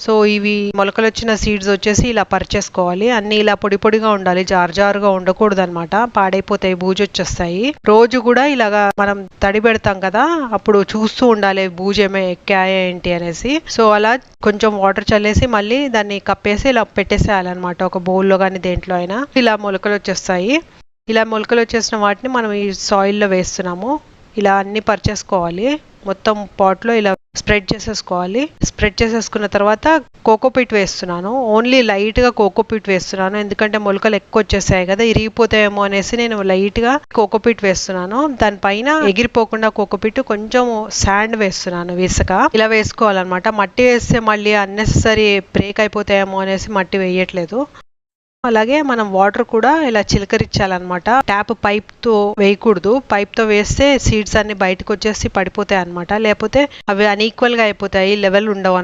So ఇవి మొలకలొచ్చిన seeds వచ్చేసి ఇలా పరిచేసుకోవాలి. అన్ని ఇలా పొడి పొడిగా ఉండాలి, జారుగా ఉండకూడదు అనమాట, పాడైపోతాయి, బూజొచ్చేస్తాయి. రోజు కూడా ఇలాగా మనం తడి పెడతాం కదా, అప్పుడు చూస్తూ ఉండాలి బూజు ఏమో ఎక్కాయా ఏంటి అనేసి. సో అలా కొంచెం వాటర్ చల్లేసి మళ్ళీ దాన్ని కప్పేసి ఇలా పెట్టేసేయాలన్నమాట, ఒక బౌల్లో కానీ దేంట్లో అయినా. ఇలా మొలకలు వచ్చేస్తాయి. ఇలా మొలకలు వచ్చేసిన వాటిని మనం ఈ సాయిల్లో వేస్తున్నాము. ఇలా అన్ని పరిచేసుకోవాలి, మొత్తం పాట్లో ఇలా స్ప్రెడ్ చేసేసుకోవాలి. స్ప్రెడ్ చేసేసుకున్న తర్వాత కోకోపీట్ వేస్తున్నాను. ఓన్లీ లైట్గా కోకోపీట్ వేస్తున్నాను, ఎందుకంటే మొలకలు ఎక్కువ వచ్చేసాయి కదా, ఇరిగిపోతాయేమో అనేసి నేను లైట్గా కోకోపీట్ వేస్తున్నాను. దానిపైన ఎగిరిపోకుండా కోకోపీట్ కొంచెం శాండ్ వేస్తున్నాను, ఇసుక. ఇలా వేసుకోవాలన్నమాట. మట్టి వేస్తే మళ్ళీ అన్నెసరీ బ్రేక్ అయిపోతాయేమో అనేసి మట్టి వేయట్లేదు. అలాగే మనం వాటర్ కూడా ఇలా చిలకరించాలన్నమాట. ట్యాప్ పైప్తో వేయకూడదు, పైప్తో వేస్తే సీడ్స్ అన్ని బయటకు వచ్చేసి పడిపోతాయి అనమాట, లేకపోతే అవి అన్ఈక్వల్గా అయిపోతాయి, లెవెల్ ఉండవు.